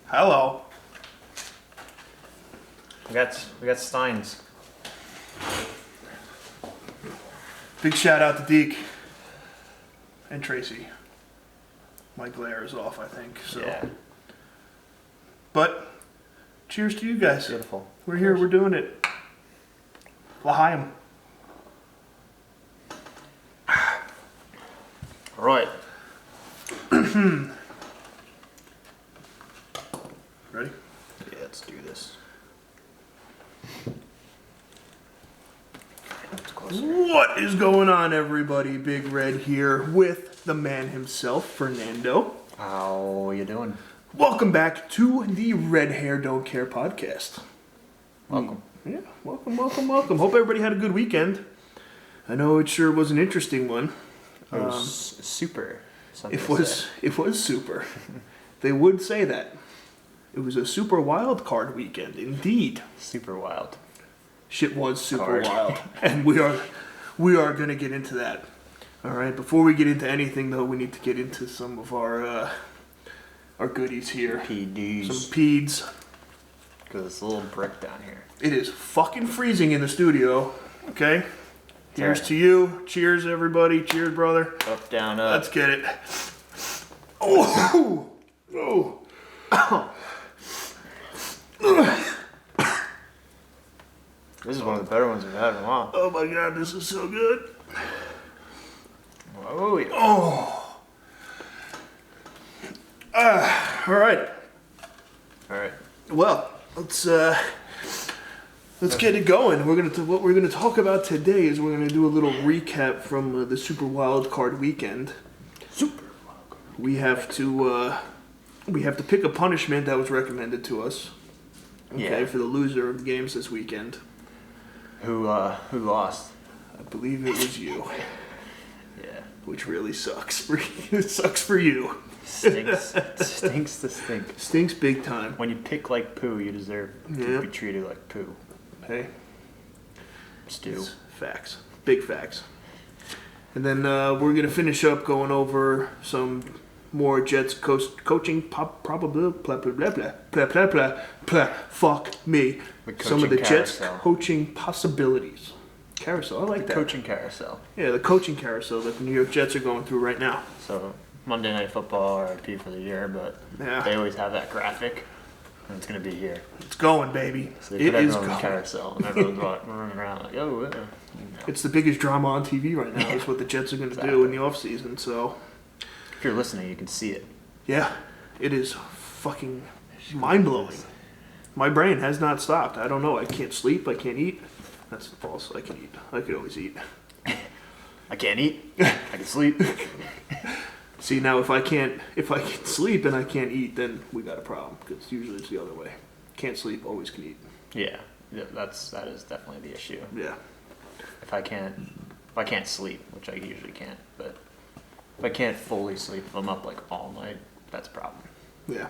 Hello. We got Steins. Big shout out to Deke and Tracy. My glare is off, I think. So. Yeah. But cheers to you guys. Beautiful. We're here. We're doing it. L'chaim. All right. Ready? Yeah, let's do this. What is going on, everybody? Big Red here with the man himself, Fernando. How you doing? Welcome back to the Red Hair Don't Care podcast. Welcome. Yeah, welcome. Hope everybody had a good weekend. I know it sure was an interesting one. It was super. It was super. They would say that. It was a super wild card weekend, indeed. Super wild. Shit was super wild, and we are gonna get into that. All right. Before we get into anything, though, we need to get into some of our goodies here. PDs. Some peds. Because it's a little brick down here. It is fucking freezing in the studio. Okay. Here's Yeah. to you. Cheers, everybody. Cheers, brother. Up, down, up. Let's get it. Oh. Oh. This is one of the better ones we've had in a while. Oh my god, this is so good. Oh, yeah. Oh. All right. All right. Well, let's get it going. What we're gonna talk about today is we're gonna do a little recap from the Super Wild Card weekend. Super wild card. We have to pick a punishment that was recommended to us. Okay, Yeah. for the loser of the games this weekend. Who lost? I believe it was you, Yeah. which really sucks. It sucks for you. Stinks. Stinks to stink. Stinks big time. When you pick like poo, you deserve to be treated like poo. Hey, Stew. it's facts. Big facts. And then we're going to finish up going over some more Jets coaching probably fuck me. Some of the Jets carousel. coaching possibilities. Carousel, I like that. Coaching carousel. Yeah, the coaching carousel that the New York Jets are going through right now. So Monday Night Football, RIP for the year, but Yeah. they always have that graphic, and it's gonna be here. It's going, baby. So they It put is everyone in the going. carousel, and everyone's running around like, oh, you know. It's the biggest drama on TV right now. Yeah. Is what the Jets are going to do Exactly. in the offseason. So, If you're listening, you can see it. yeah, it is fucking mind-blowing. My brain has not stopped. I don't know. I can't sleep. I can't eat. That's false. I can eat. I could always eat. I can't eat. I can sleep. See, now if I can sleep and I can't eat, then we got a problem. Because usually it's the other way. Can't sleep, always can eat. Yeah, that is definitely the issue. Yeah. If I can't sleep, which I usually can't, but if I can't fully sleep, if I'm up like all night, that's a problem. Yeah.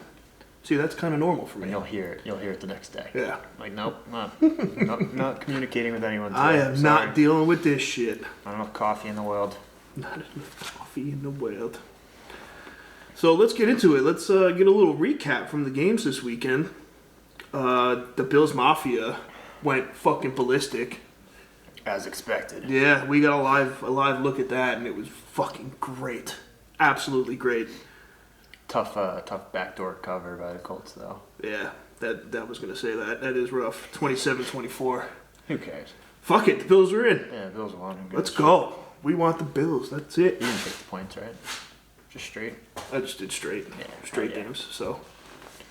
See, that's kind of normal for And me. you'll hear it the next day. Yeah. Like, nope, not communicating with anyone today. I am Sorry. not dealing with this shit. Not enough coffee in the world. Not enough coffee in the world. So let's get into it. Let's get a little recap from the games this weekend. The Bills Mafia went fucking ballistic. As expected. Yeah, we got a live look at that, and it was fucking great. Absolutely great. Tough backdoor cover by the Colts, though. Yeah, that was going to say that. That is rough. 27-24. Who cares? Fuck it, the Bills are in. Yeah, Bills won. Let's go. We want the Bills. That's it. You didn't take the points, right? Just straight. I just did straight. Yeah, Straight hell yeah. games, so.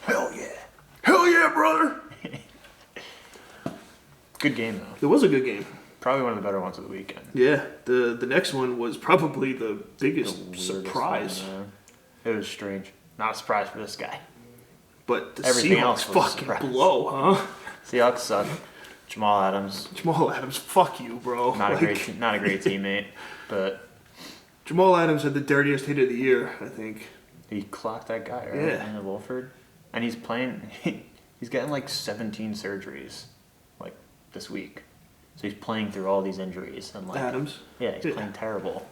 Hell yeah. Hell yeah, brother! Good game, though. It was a good game. Probably one of the better ones of the weekend. Yeah, the next one was probably the biggest Weirdest surprise. one, it was strange. Not a surprise for this guy. But the Everything Seahawks else was a fucking surprise. blow, huh? Seahawks suck. Jamal Adams, Jamal Adams, fuck you, bro. not Like, a great teammate, but Jamal Adams had the dirtiest hit of the year, I think. he clocked that guy, right? Yeah. In the Wolford. And he's playing, he's getting like 17 surgeries, like, this week. So he's playing through all these injuries. And like, Adams. Yeah, he's playing terrible.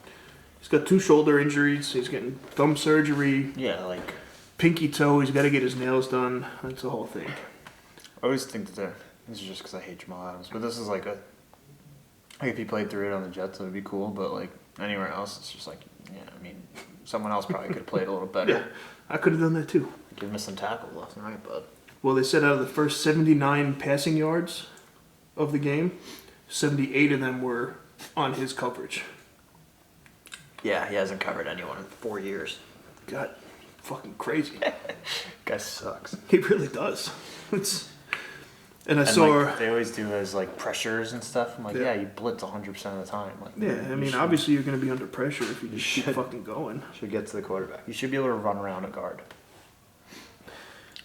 He's got 2 shoulder injuries. He's getting thumb surgery. Yeah, like, pinky toe. He's got to get his nails done. That's the whole thing. I always think that this is just because I hate Jamal Adams, but this is like if he played through it on the Jets, it would be cool. But like anywhere else, it's just like, yeah, I mean, someone else probably could have played a little better. Yeah, I could have done that too. Give him some tackles last night, but Well, they said out of the first 79 passing yards of the game, 78 of them were on his coverage. yeah, he hasn't covered anyone in 4 years. God, fucking crazy. Guy sucks. He really does. And I saw. Like, they always do as like pressures and stuff. I'm like, Yeah. yeah, you blitz 100% of the time. Like, Yeah, I mean, obviously you're going to be under pressure if you just keep fucking going. should get to the quarterback. You should be able to run around a guard.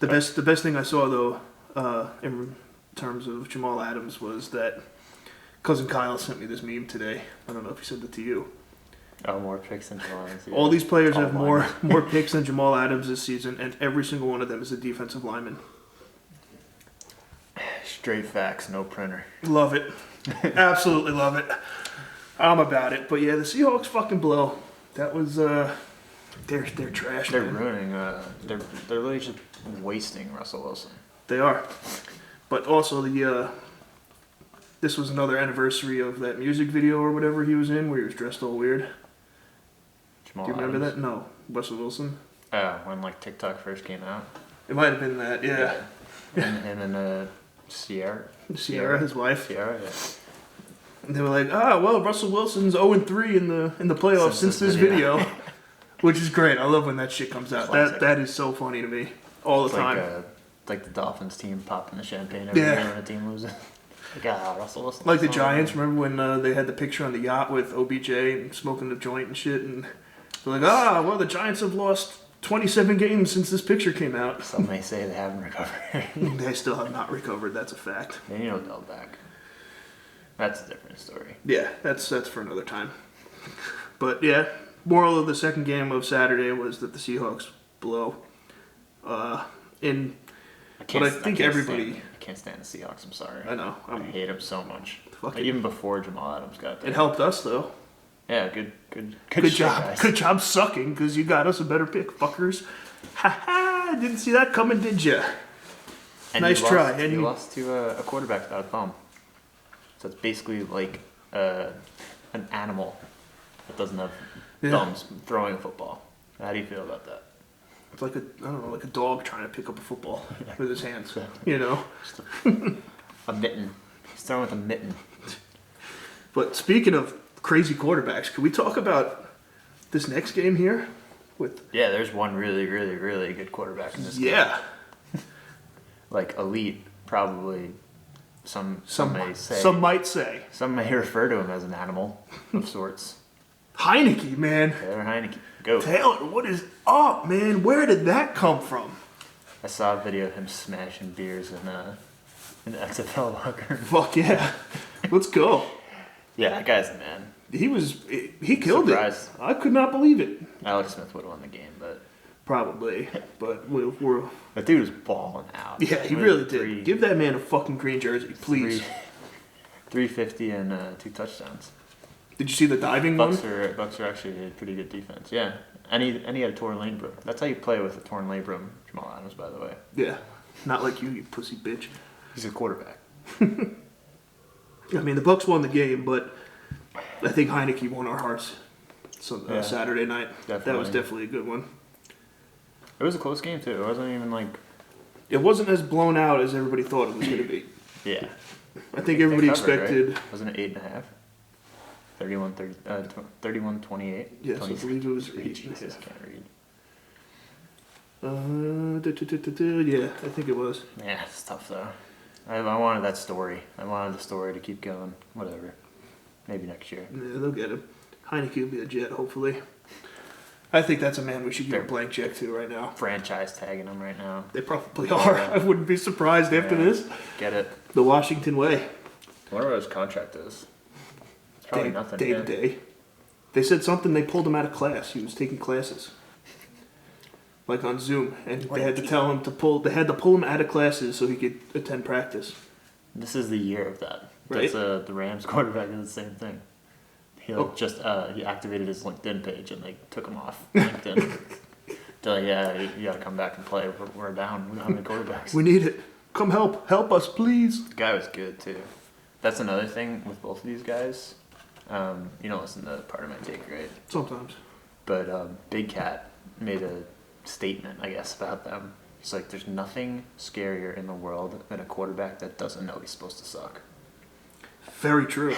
The best thing I saw though, in terms of Jamal Adams, was that cousin Kyle sent me this meme today. I don't know if he sent it to you. Oh, more picks than Jamal Adams. Yeah. All these players All have mine. more picks than Jamal Adams this season, and every single one of them is a defensive lineman. Straight facts, no printer. Love it. Absolutely love it. I'm about it. But yeah, the Seahawks fucking blow. That was they're trash. They're man. ruining. They're really just wasting Russell Wilson. They are. But also this was another anniversary of that music video or whatever he was in, where he was dressed all weird. Jamal Do you remember Adams. that? No, Russell Wilson. When like TikTok first came out. It might have been that. Yeah. And him and Sierra, Sierra, his wife. yeah. And they were like, well, Russell Wilson's 0-3 in the playoffs since this video. Which is great. I love when that shit comes out. Classic. That is so funny to me. All the time. Like the Dolphins team popping the champagne every year when a team loses. Like, Russell Wilson. Like the Giants, remember when they had the picture on the yacht with OBJ and smoking the joint and shit, and they're like, well, the Giants have lost 27 games since this picture came out. Some may say they haven't recovered. They still have not recovered, that's a fact. They need Odell back. That's a different story. Yeah, that's for another time. But yeah, moral of the second game of Saturday was that the Seahawks blow. But I think everybody... I can't stand the Seahawks, I'm sorry. I know. I hate them so much. Fuck Like, it. even before Jamal Adams got there. It helped us, though. Yeah, good Good shit, job. guys. Good job sucking, because you got us a better pick, fuckers. Ha-ha! Didn't see that coming, did ya? And Nice you try. Lost, And you you- lost to a quarterback without a thumb. So it's basically like an animal that doesn't have Yeah. thumbs throwing a football. How do you feel about that? It's like like a dog trying to pick up a football with his hands, you know? Just a mitten. He's throwing with a mitten. But speaking of crazy quarterbacks, can we talk about this next game here? Yeah, there's one really, really, really good quarterback in this game. Yeah. Like elite, probably. Some may say. Some might say. Some may refer to him as an animal of sorts. Heineke, man. Taylor Heineke. Go. Taylor, what is up, man? Where did that come from? I saw a video of him smashing beers in the XFL locker. Fuck yeah. Let's go. Yeah, that guy's the man. He killed Surprised. it. I could not believe it. Alex Smith would have won the game, but Probably. But we're that dude was balling out. yeah, he With really did. Give that man a fucking green jersey, please. 350 and 2 touchdowns. Did you see the diving one? Bucks are actually a pretty good defense. Yeah, and he had a torn labrum. That's how you play with a torn labrum, Jamal Adams, by the way. Yeah. Not like you pussy bitch. He's a quarterback. I mean, the Bucks won the game, but I think Heineke won our hearts Yeah. Saturday night. That was Definitely. definitely a good one. It was a close game too. It wasn't even like It wasn't as blown out as everybody thought it was going to be. yeah. I think everybody They covered, expected. right? Wasn't it 8.5? 31-28. Yes, I believe it was 8.5. Jesus, can't read. Yeah, I think it was. Yeah, it's tough though. I wanted that story. I wanted the story to keep going. Whatever. Maybe next year. Yeah, they'll get him. Heineke will be a Jet, hopefully. I think that's a man we should give a They're- blank check to right now. Franchise tagging him right now. They probably are. I wouldn't be surprised after Yeah. this. Get it? The Washington way. I wonder what his contract is. It's probably nothing. Day to day. They said something, they pulled him out of class. He was taking classes. Like on Zoom. And they had to tell him to pull, they had to pull him out of classes so he could attend practice. This is the year of that. Right. That's the Rams quarterback did the same thing. He Oh. he activated his LinkedIn page and they took him off LinkedIn. They're like, yeah, you got to come back and play. We're down. We don't have any quarterbacks. We need it. Come help us, please. The guy was good too. That's another thing with both of these guys. You don't listen to part of my take, right? Sometimes. But Big Cat made a statement, I guess, about them. He's like, there's nothing scarier in the world than a quarterback that doesn't know he's supposed to suck. Very true.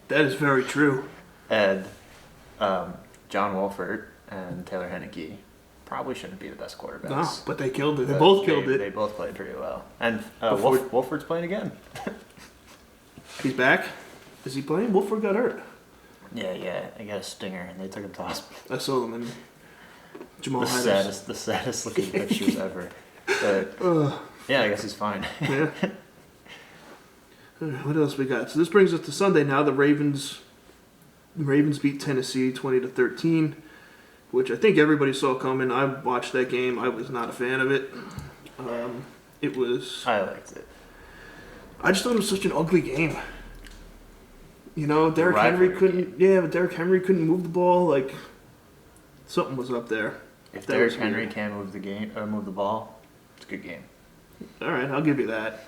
That is very true. And John Wolford and Taylor Heineke probably shouldn't be the best quarterbacks. No, but they killed it. They both killed it. They both played pretty well. And Wolford's playing again. He's back? Is he playing? Wolford got hurt. Yeah. I got a stinger, and they took him to the hospital. I saw them in Jamal the saddest looking pictures ever. But yeah, I guess he's fine. Yeah. What else we got? So this brings us to Sunday now. The Ravens beat Tennessee 20-13, which I think everybody saw coming. I watched that game. I was not a fan of it. I liked it. I just thought it was such an ugly game. You know, Derrick Henry couldn't. Yeah, but Derrick Henry couldn't move the ball. Like something was up there. If Derrick Henry can't move the ball, it's a good game. All right, I'll give you that.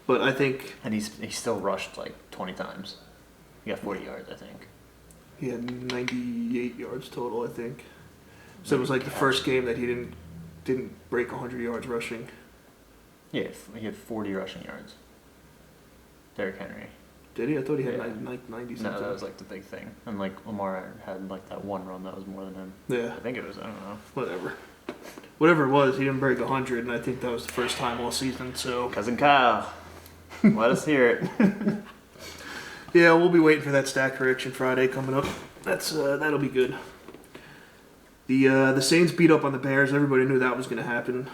But I think... And he still rushed like 20 times. He got 40 yards, I think. He had 98 yards total, I think. So it was like the first game that he didn't break 100 yards rushing. Yeah, he had 40 rushing yards. Derrick Henry. Did he? I thought he had 90 something. No, that was like the big thing. And like Lamar had like that one run that was more than him. Yeah. I think it was, I don't know. Whatever it was, he didn't break 100, and I think that was the first time all season, so... Cousin Kyle, let us hear it. Yeah, we'll be waiting for that stat correction Friday coming up. That'll be good. The Saints beat up on the Bears. Everybody knew that was going to happen,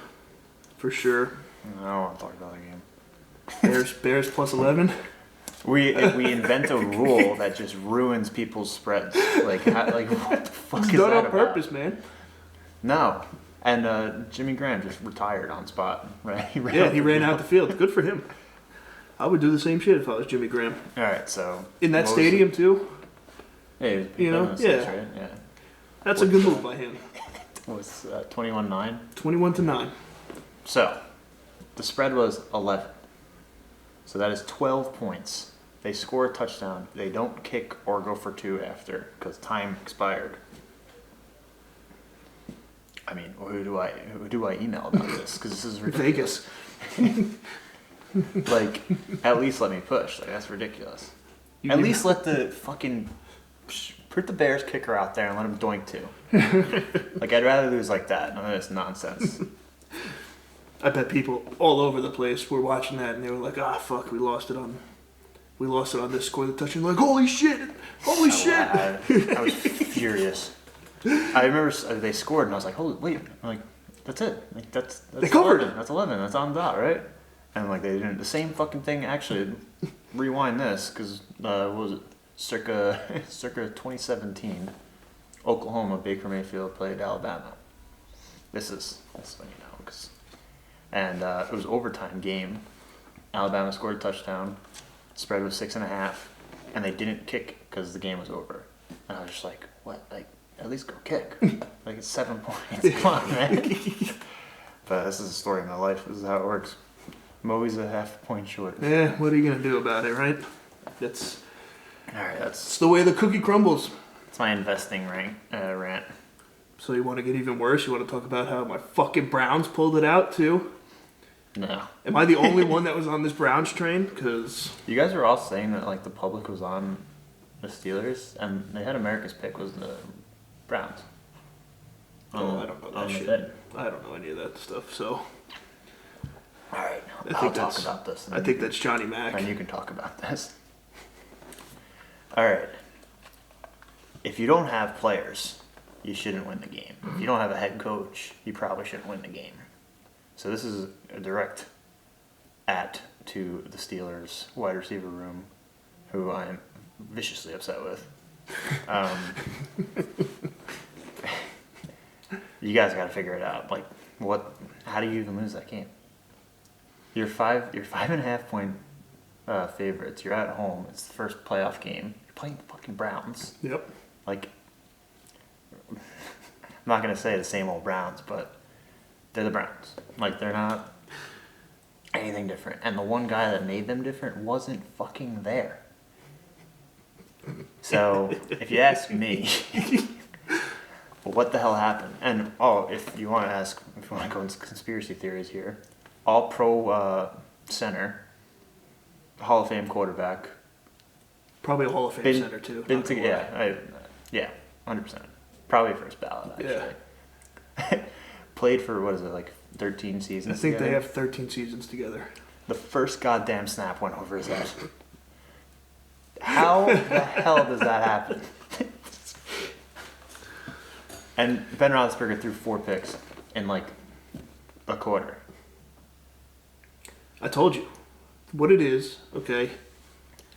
for sure. I don't want to talk about that game. Bears plus 11. We invent a rule that just ruins people's spreads. Like what the fuck it's is done that on purpose, man. No. And Jimmy Graham just retired on spot, right? He ran out the field. Good for him. I would do the same shit if I was Jimmy Graham. All right, so in that stadium too. Yeah, Right? Yeah. That's a good move by him. It was 21-9. 21-9. So the spread was 11. So that is 12 points. They score a touchdown. They don't kick or go for two after because time expired. I mean, who do I email about this? Because this is ridiculous. Vegas. Like, at least let me push. Like, that's ridiculous. At least let the fucking put the Bears kicker out there and let him doink too. Like, I'd rather lose like that. None of this nonsense. I bet people all over the place were watching that and they were like, fuck, we lost it on this score the touchdown. Like, holy shit. I was furious. I remember they scored and I was like, holy, wait. I'm like, that's it. Like, that's they covered 11. That's 11. That's on the dot, right? And like, they didn't. The same fucking thing, actually. Rewind this, because, what was it? Circa 2017, Oklahoma, Baker Mayfield played Alabama. This is when you know. And it was overtime game. Alabama scored a touchdown. Spread was 6.5. And they didn't kick because the game was over. And I was just like, what? Like, at least go kick. Like, it's 7 points. Come on, man. But this is the story of my life. This is how it works. I'm always a half point short. Yeah, what are you going to do about it, right? All right, it's the way the cookie crumbles. It's my investing rant. So you want to get even worse? You want to talk about how my fucking Browns pulled it out, too? No. Am I the only one that was on this Browns train? Because you guys were all saying that like the public was on the Steelers, and they had America's pick was the Browns. I don't know that shit. I don't know any of that stuff, so... All right, I'll talk about this. I think that's Johnny Mac. And you can talk about this. All right. If you don't have players, you shouldn't win the game. If you don't have a head coach, you probably shouldn't win the game. So this is a direct to the Steelers wide receiver room, who I'm viciously upset with. You guys got to figure it out. Like, how do you even lose that game? You're 5.5 point favorites. You're at home. It's the first playoff game. You're playing the fucking Browns. Yep. Like, not gonna say the same old Browns, but they're the Browns. Like, they're not anything different. And the one guy that made them different wasn't fucking there. So, if you ask me, what the hell happened? And, if you want to go into conspiracy theories here, all pro center, Hall of Fame quarterback. Probably a Hall of Fame center, too. Yeah, 100%. Probably first ballot, actually. Yeah. Played for, 13 seasons I think together? they have 13 seasons together. The first goddamn snap went over his head. How the hell does that happen? And Ben Roethlisberger threw 4 picks in, a quarter. I told you. What it is, okay?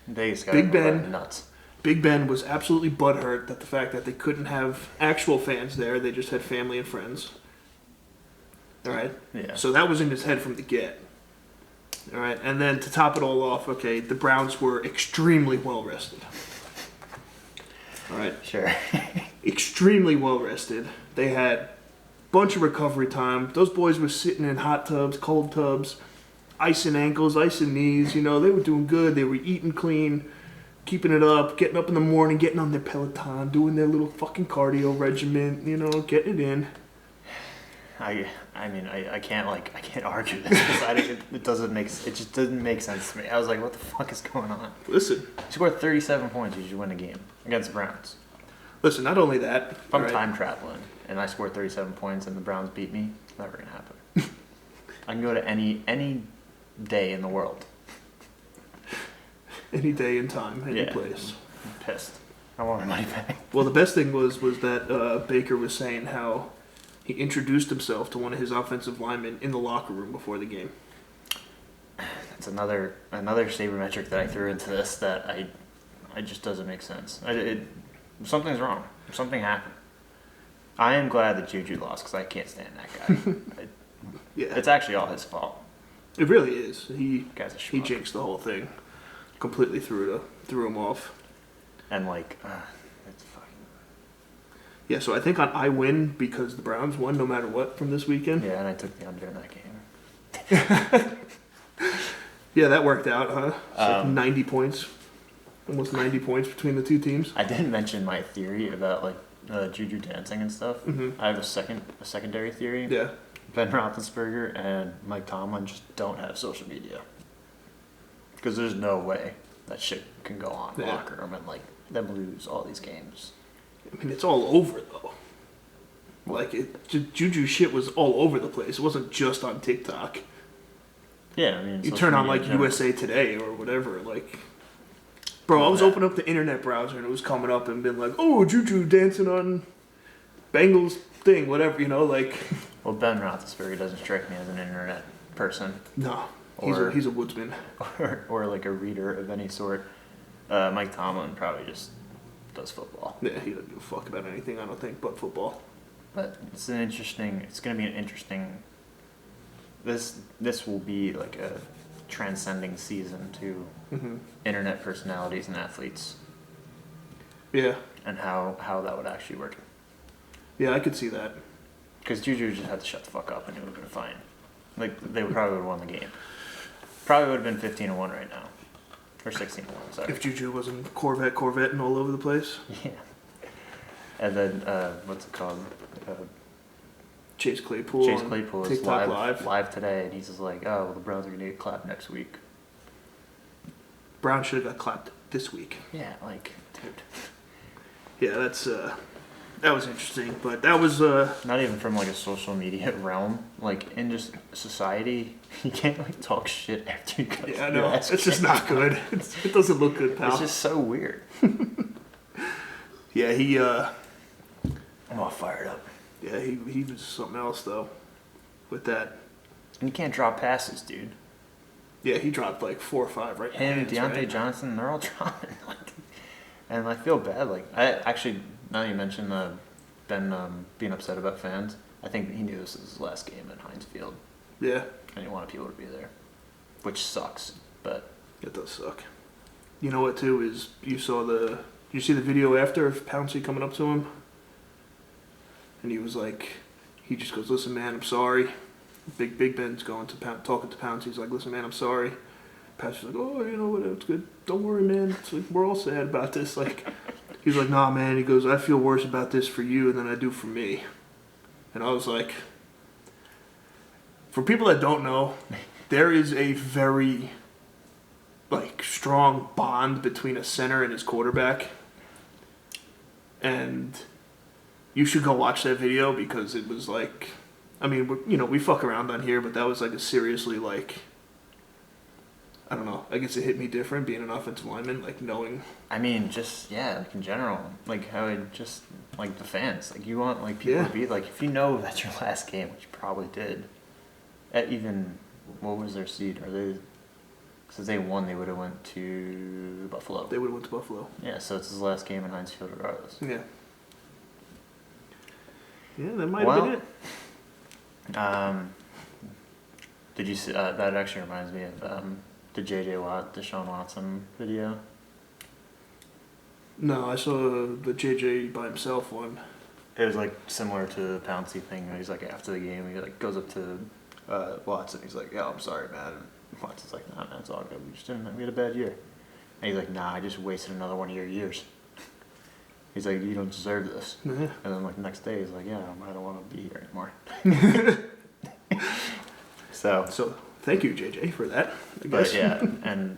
Vegas got Big Ben nuts. Big Ben was absolutely butthurt that the fact that they couldn't have actual fans there, they just had family and friends. All right? Yeah. So that was in his head from the get. All right? And then to top it all off, okay, the Browns were extremely well rested. All right? Sure. Extremely well rested. They had a bunch of recovery time. Those boys were sitting in hot tubs, cold tubs, icing ankles, icing knees. You know, they were doing good. They were eating clean, keeping it up, getting up in the morning, getting on their Peloton, doing their little fucking cardio regimen, you know, getting it in. I can't argue this. It just doesn't make sense to me. I was like, what the fuck is going on? Listen. You scored 37 points, you should win a game against the Browns. Listen, not only that. If I'm time traveling and I scored 37 points and the Browns beat me, it's never gonna happen. I can go to any day in the world. Any day in time, any place. I'm pissed. I want my money back. Well, the best thing was that Baker was saying how he introduced himself to one of his offensive linemen in the locker room before the game. That's another sabermetric that I threw into this that I just doesn't make sense. Something's wrong. Something happened. I am glad that Juju lost because I can't stand that guy. Yeah, it's actually all his fault. It really is. He Guy's jinxed the whole thing. Completely threw him off. And it's fucking. Yeah, so I think I win because the Browns won no matter what from this weekend. Yeah, and I took the under in that game. Yeah, that worked out, huh? It's 90 points. Almost 90 points between the two teams. I didn't mention my theory about Juju dancing and stuff. Mm-hmm. I have a secondary theory. Yeah. Ben Roethlisberger and Mike Tomlin just don't have social media. Because there's no way that shit can go on in the locker room and them lose all these games. I mean, it's all over though. Juju shit was all over the place. It wasn't just on TikTok. Yeah, I mean, you turn on USA Today or whatever, bro. I was opening up the internet browser and it was coming up and been like, "Oh, Juju dancing on Bengals thing, whatever," you know, Well, Ben Roethlisberger doesn't strike me as an internet person. No, he's a woodsman. Or a reader of any sort. Mike Tomlin probably just does football. Yeah, he doesn't give a fuck about anything, I don't think, but football. But it's going to be an interesting, this will be a transcending season to internet personalities and athletes. Yeah. And how that would actually work. Yeah, I could see that. Because Juju just had to shut the fuck up and it would have been fine. They probably would have won the game. Probably would have been 15-1 right now. Or 16-1, sorry. If Juju wasn't Corvette and all over the place. Yeah. And then, what's it called? Chase Claypool is TikTok live today, and he's just like, oh, well, the Browns are going to get clapped next week. Brown should have got clapped this week. Yeah, dude. Yeah, that was interesting, but that was not even from a social media realm. In just society, you can't talk shit after you got. Yeah, I know. It's just not good. It doesn't look good, pal. It's just so weird. Yeah, I'm all fired up. Yeah, he was something else though, with that. And you can't drop passes, dude. Yeah, he dropped 4 or 5 right. Him, Deontay Johnson, they're all dropping. And I feel bad. I actually, now you mentioned Ben being upset about fans, I think he knew this was his last game at Heinz Field. Yeah. And he wanted people to be there, which sucks, but it does suck. You know what too is you see the video after of Pouncey coming up to him? And he was like, he just goes, listen, man, I'm sorry. Big Ben's going to talking to Pounce. He's like, listen, man, I'm sorry. Pastor's like, oh, you know what, it's good. Don't worry, man. It's like, we're all sad about this. Like, he's like, nah, man. He goes, I feel worse about this for you than I do for me. And I was like, for people that don't know, there is a very, like, strong bond between a center and his quarterback. And you should go watch that video because it was like, I mean, we fuck around on here, but that was like a seriously, like, I don't know. I guess it hit me different being an offensive lineman, like knowing. I mean, just, yeah, like in general, like how it just, like the fans, like you want like people to be, like if you know that's your last game, which you probably did, at even, what was their seed? Are they, because they won, they would have went to Buffalo. They would have went to Buffalo. Yeah, so it's his last game in Heinz Field regardless. Yeah. Yeah, that might have been it. Did you see, that actually reminds me of the Deshaun Watson video. No, I saw the JJ by himself one. It was like similar to the Pouncey thing. He's like after the game, he like goes up to Watson. He's like, "Yeah, I'm sorry, man." And Watson's like, "Nah, man, it's all good. We had a bad year." And he's like, "Nah, I just wasted another one of your years." He's like, "You don't deserve this." Yeah. And then like the next day, he's like, "Yeah, I don't want to be here anymore." So thank you, JJ, for that. I but guess. yeah, and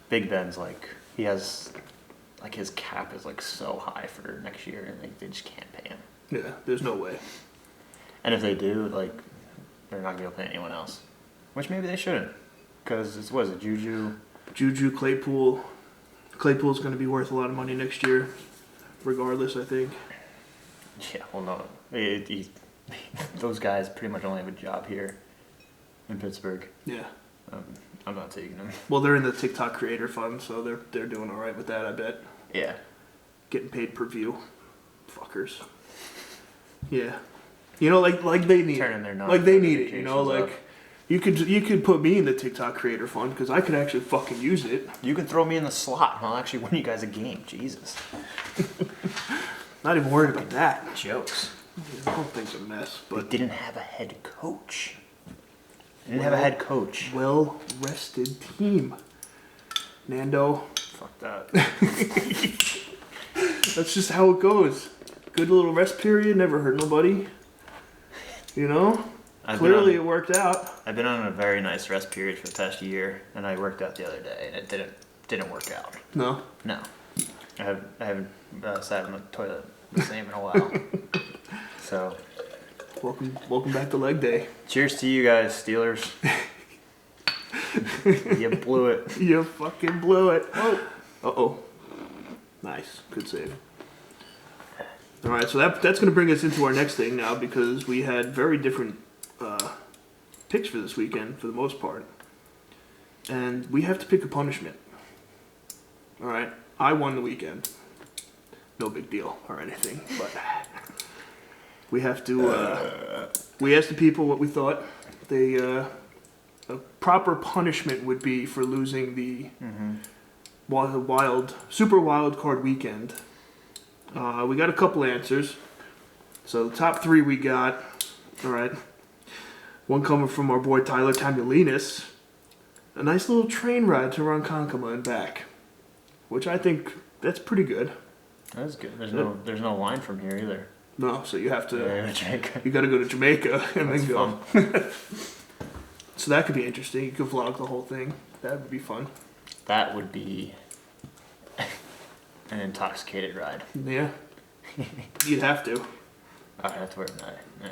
Big Ben's like, he has like his cap is like so high for next year, and like they just can't pay him. Yeah, there's no way. And if they do, like, they're not gonna pay anyone else, which maybe they shouldn't, because it's what is it, Juju, Claypool. Claypool's going to be worth a lot of money next year, regardless, I think. Yeah, well, no, those guys pretty much only have a job here in Pittsburgh. Yeah. I'm not taking them. Well, they're in the TikTok creator fund, so they're doing all right with that, I bet. Yeah. Getting paid per view. Fuckers. Yeah. You know, like they need it. Like they need it, you know, like up. you could put me in the TikTok creator fund because I could actually fucking use it. You can throw me in the slot and I'll actually win you guys a game. Jesus. Not even worried about that. Jokes. The whole thing's a mess. But they didn't have a head coach. They didn't have a head coach. Well-rested team. Nando. Fuck that. That's just how it goes. Good little rest period, never hurt nobody. You know? Clearly it worked out. I've been on a very nice rest period for the past year, and I worked out the other day, and it didn't work out. No? No. I haven't sat on the toilet the same in a while. So... Welcome back to leg day. Cheers to you guys, Steelers. You blew it. You fucking blew it. Oh. Uh-oh. Nice. Good save. All right, so that's going to bring us into our next thing now because we had very different picks for this weekend for the most part. And we have to pick a punishment. All right. I won the weekend. No big deal or anything, but... We have to, we asked the people what we thought a proper punishment would be for losing the super wild card weekend. We got a couple answers. So the top three we got, all right. One coming from our boy Tyler Tamulinas. A nice little train ride to Ronkonkoma and back, which I think that's pretty good. That's good. There's no line from here either. No, so you have to. Jamaica. You got to go to Jamaica and That's then go. Fun. So that could be interesting. You could vlog the whole thing. That would be fun. That would be an intoxicated ride. Yeah. You'd have to. I have to wear a night. Yeah.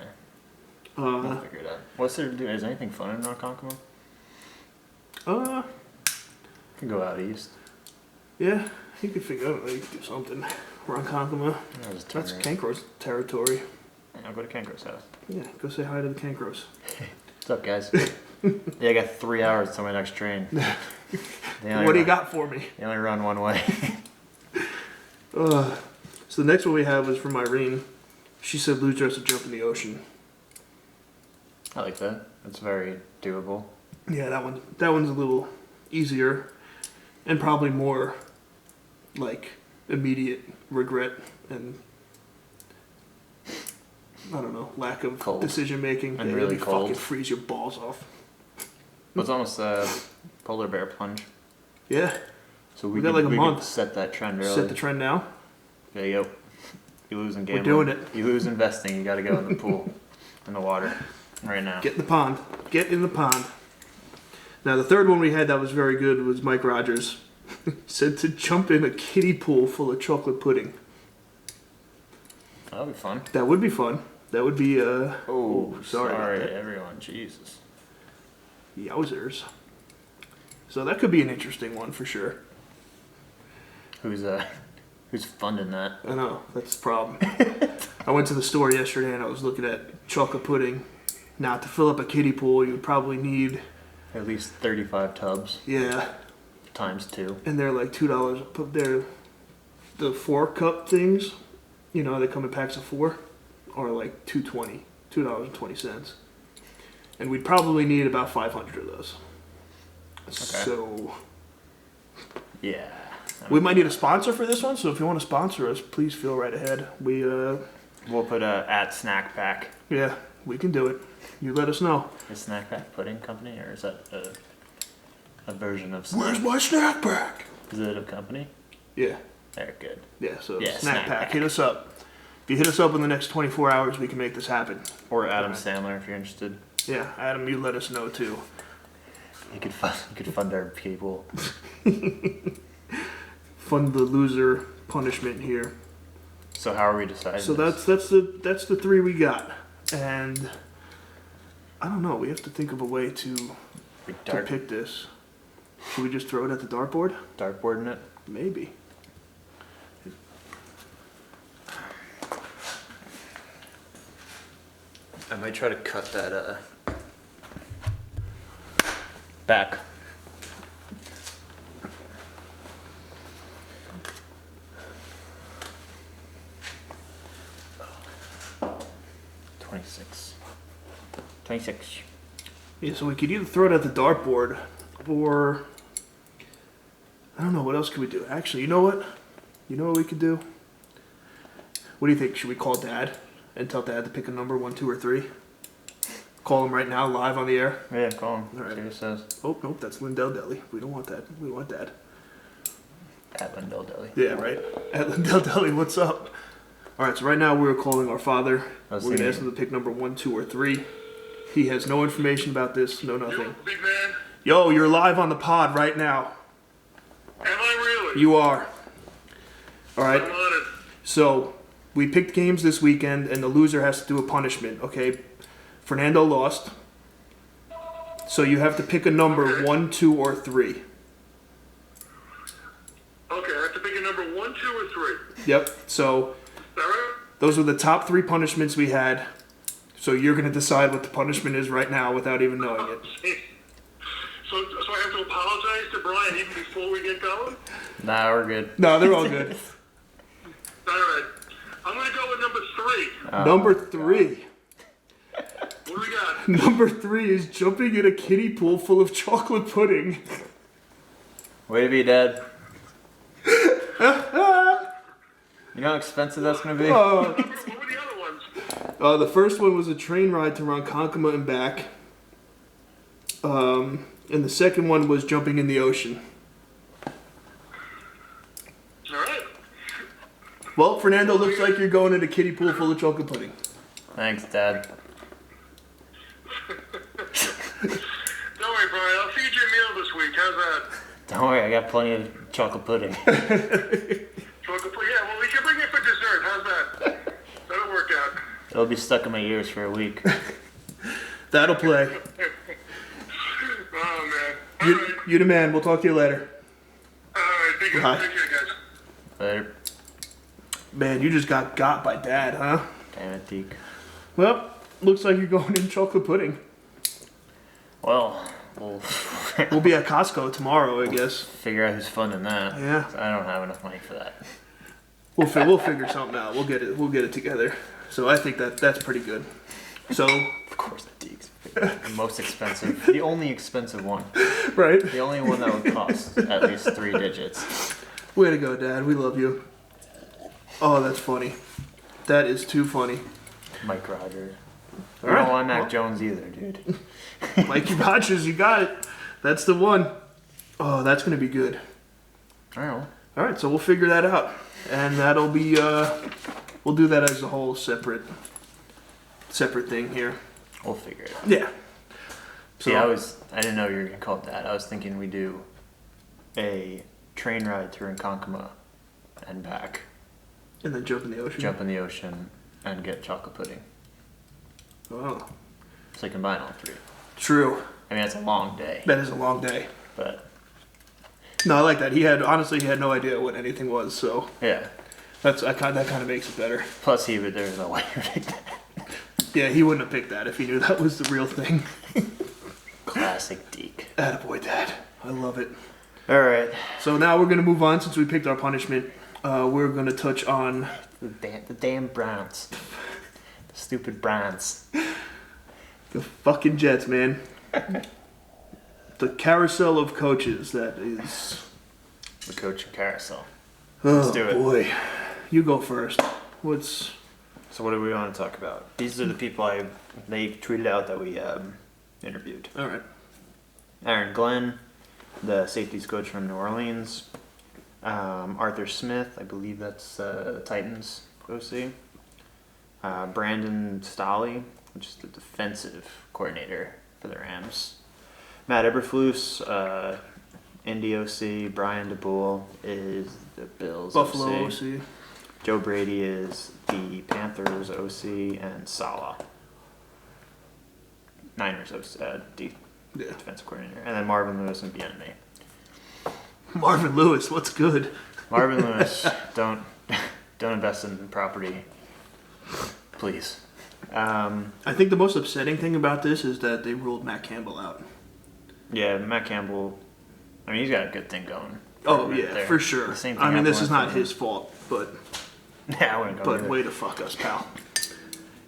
We'll figure it out. What's there to do? Is anything fun in Ronkonkoma? Can go out east. Yeah, you could figure out. You could do something. Ronkonkoma. That's Cancro's territory. I'll go to Cancro's house. Yeah, go say hi to the Cancros. What's up, guys? Yeah, I got 3 hours till my next train. What do you got for me? They only run one way. So the next one we have is from Irene. She said lose dress to jump in the ocean. I like that. That's very doable. Yeah, that one's a little easier and probably more like immediate regret and I don't know, lack of Cold. decision making. And really cold. Fucking freeze your balls off. It's almost a polar bear plunge. Yeah. So we got like a month. Could set that trend early. Set the trend now. There you go. You lose in gambling. We're doing it. You lose investing. You got to go in the pool, in the water, right now. Get in the pond. Get in the pond. Now the third one we had that was very good was Mike Rogers. Said to jump in a kiddie pool full of chocolate pudding. That'll be fun. That would be fun. That would be sorry everyone. Jesus. Yowzers. So that could be an interesting one for sure. Who's funding that? I know, that's the problem. I went to the store yesterday and I was looking at chocolate pudding. Now to fill up a kiddie pool you would probably need At least 35 tubs. Yeah. Times 2. And they're like $2. They're the 4-cup things, you know, they come in packs of 4, are like $2.20. And we'd probably need about 500 of those. Okay. So yeah. We might need a sponsor for this one, so if you want to sponsor us, please feel right ahead. We'll put at Snack Pack. Yeah, we can do it. You let us know. Is Snack Pack Pudding Company, or is that a version of Where's my Snack Pack? Is it a company? Yeah. They're good. Yeah, so Snack Pack, hit us up. If you hit us up in the next 24 hours, we can make this happen. Or Adam Sandler, if you're interested. Yeah, Adam, you let us know too. You could fund our people. Fund the loser punishment here. So how are we deciding? So that's the 3 we got, and I don't know. We have to think of a way to pick this. Should we just throw it at the dartboard? Dartboarding it? Maybe. I might try to cut that back. $26. Yeah, so we could either throw it at the dartboard, or I don't know, what else could we do? Actually, you know what? You know what we could do? What do you think? Should we call Dad and tell Dad to pick a number, 1, 2, or 3? Call him right now, live on the air. Yeah, call him. All right. See what it says. Oh, nope, that's Lindell Deli. We don't want that. We want Dad. At Lindell Deli. Yeah, right. At Lindell Deli, what's up? All right, so right now we're calling our father. We're going to ask him to pick number 1, 2, or 3. He has no information about this, no nothing. Yo, big man. Yo, you're live on the pod right now. Am I really? You are. All right. I'm on it. So we picked games this weekend, and the loser has to do a punishment. Okay. Fernando lost. So you have to pick a number 1, 2, or 3. Okay, I have to pick a number 1, 2, or 3. Yep. So Is that right? those were the top 3 punishments we had. So you're going to decide what the punishment is right now without even knowing it. So I have to apologize to Brian even before we get going? Nah, we're good. No, they're all good. All right. I'm going to go with number 3. Oh, Number 3. What do we got? Number 3 is jumping in a kiddie pool full of chocolate pudding. Way to be, Dad. You know how expensive that's going to be? What were the other ones? The first one was a train ride to Ronkonkoma and back. And the second one was jumping in the ocean. All right. Well, Fernando, looks like you're going in a kiddie pool full of chocolate pudding. Thanks, Dad. Don't worry, Brian. I'll feed you a meal this week. How's that? Don't worry, I got plenty of chocolate pudding. Chocolate pudding? Yeah, well, we can bring it for dessert. How's that? That'll work out. It'll be stuck in my ears for a week. That'll play. Oh, man. All right. You the man. We'll talk to you later. All right. Take care, guys. Later. Man, you just got by Dad, huh? Damn it, Deke. Well, looks like you're going in chocolate pudding. Well, We'll be at Costco tomorrow, I guess. figure out who's funding that. Yeah. I don't have enough money for that. We'll figure something out. We'll get it together. So I think that's pretty good. So Of course, the Deke's the most expensive. The only expensive one. right. The only one that would cost at least 3 digits. Way to go, Dad. We love you. Oh, that's funny. That is too funny. Mike Rogers. All I right. don't want Mac Jones either, dude. Mikey Rogers, you got it. That's the one. Oh, that's going to be good. All right. Well, All right, so we'll figure that out. And that'll be, we'll do that as a whole separate thing here. we'll figure it out. Yeah. See, I didn't know you were gonna call it that. I was thinking we do a train ride to Ronkonkoma and back, And then jump in the ocean. jump in the ocean, and get chocolate pudding. Oh, So you combine all three. true. I mean, it's a long day, That is a long day. but No, I like that. He had no idea what anything was, so yeah. that kind of makes it better. Plus, there's no way you picked that. Yeah, he wouldn't have picked that if he knew that was the real thing. Classic Deke. Attaboy, Dad. I love it. All right. So now we're gonna move on since we picked our punishment. We're gonna touch on The damn Browns. The stupid Browns. the fucking Jets, man. The carousel of coaches that is. The coaching carousel. Oh do it. boy, you go first. What's So what do we want to talk about? These are the people they tweeted out that we interviewed. all right? Aaron Glenn, the safeties coach from New Orleans. Arthur Smith, I believe that's Titans OC. Brandon Staley, which is the defensive coordinator for the Rams. Matt Eberflus, Indy OC. Brian DeBoer is the Bills Buffalo OC. OC. Joe Brady is the Panthers OC, and Salah, Niners OC, defensive coordinator, and then Marvin Lewis and Bieniemy. Marvin Lewis, what's good? Marvin Lewis, don't invest in property, please. I think the most upsetting thing about this is that they ruled Matt Campbell out. Yeah, Matt Campbell. I mean, he's got a good thing going. Oh right yeah, there. for sure. The same thing I mean, this happened is not with his fault, but Yeah, I wouldn't go. but either. way to fuck us, pal.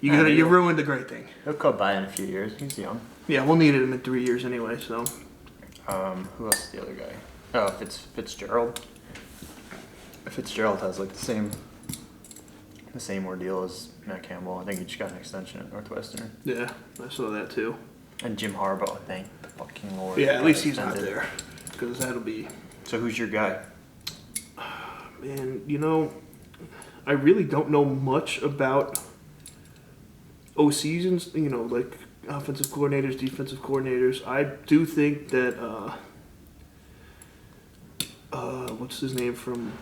Yeah, You ruined a great thing. He'll come by in a few years. He's young. Yeah, we'll need him in 3 years anyway. So Who else is the other guy? Oh, Fitzgerald. Fitzgerald has like the same ordeal as Matt Campbell. I think he just got an extension at Northwestern. yeah, I saw that too. And Jim Harbaugh, thank the fucking Lord. Yeah, at got least he's not extended. there, because that'll be. So who's your guy? Man, I really don't know much about OCs and, like offensive coordinators, defensive coordinators. I do think that, what's his name from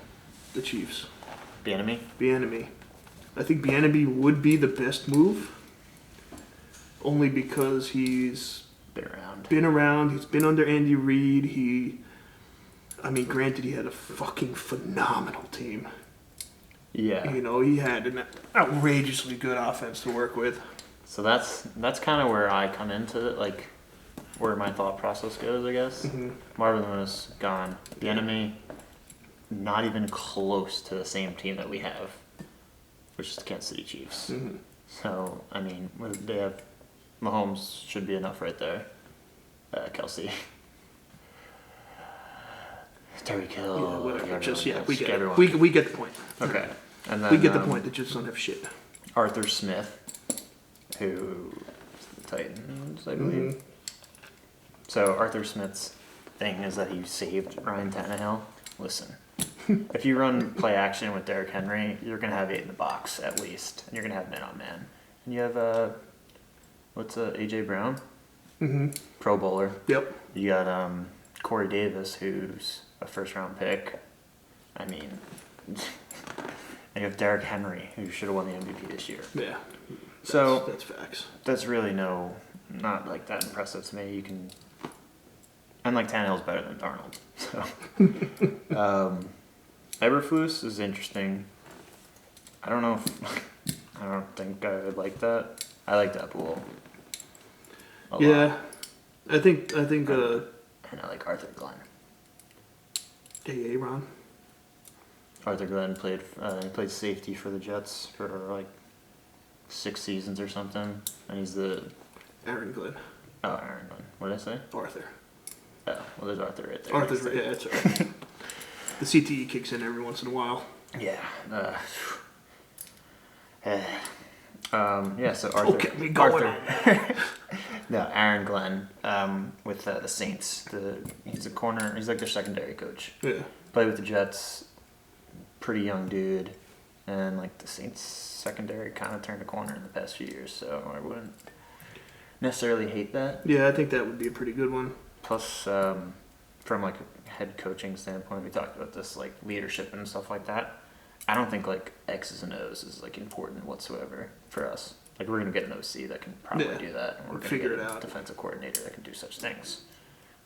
the Chiefs? Bieniemy? Bieniemy. I think Bieniemy would be the best move, only because he's Been around. been around. He's been under Andy Reid. Granted, he had a fucking phenomenal team. Yeah. He had an outrageously good offense to work with. So that's kind of where I come into it, like where my thought process goes, I guess. Mm-hmm. Marvin Lewis gone. Bieniemy, not even close to the same team that we have, which is the Kansas City Chiefs. Mm-hmm. So I mean, they have Mahomes should be enough right there. Kelsey. Tyreek Hill. Yeah, whatever. everyone Just else, we get it. everyone. We get the point. Okay. And then, We get the point. They just don't have shit. Arthur Smith, who is the Titans, I believe. Mm-hmm. So Arthur Smith's thing is that he saved Ryan Tannehill. Listen, if you run play action with Derrick Henry, you're gonna have 8 in the box at least, and you're gonna have man on man. And you have AJ Brown, Mm-hmm. Pro Bowler. Yep. You got Corey Davis, who's a first round pick. I mean, and you have Derrick Henry, who should have won the MVP this year. Yeah. So That's facts. that's really not like that impressive to me. And like Tannehill's better than Darnold. So, Eberflus is interesting. I don't think I would like that. I like that pool. Yeah. Lot. I think And I like Arthur Glenn. Ron. Arthur Glenn played safety for the Jets for like 6 seasons or something, and he's the Aaron Glenn. Aaron Glenn. What did I say? Arthur. Oh, well, there's Arthur right there. Arthur's right. Yeah, that's right. The CTE kicks in every once in a while. Yeah. Yeah, so Arthur. get me going Arthur. No, Aaron Glenn with the Saints. He's a corner. He's like their secondary coach. Yeah. Played with the Jets. Pretty young dude, and like the Saints secondary kind of turned a corner in the past few years. So I wouldn't necessarily hate that. Yeah, I think that would be a pretty good one. Plus, from like a head coaching standpoint, we talked about this like leadership and stuff like that. I don't think like X's and O's is like important whatsoever for us. Like we're gonna get an OC that can probably do that, and we're gonna figure get it a out. defensive coordinator that can do such things.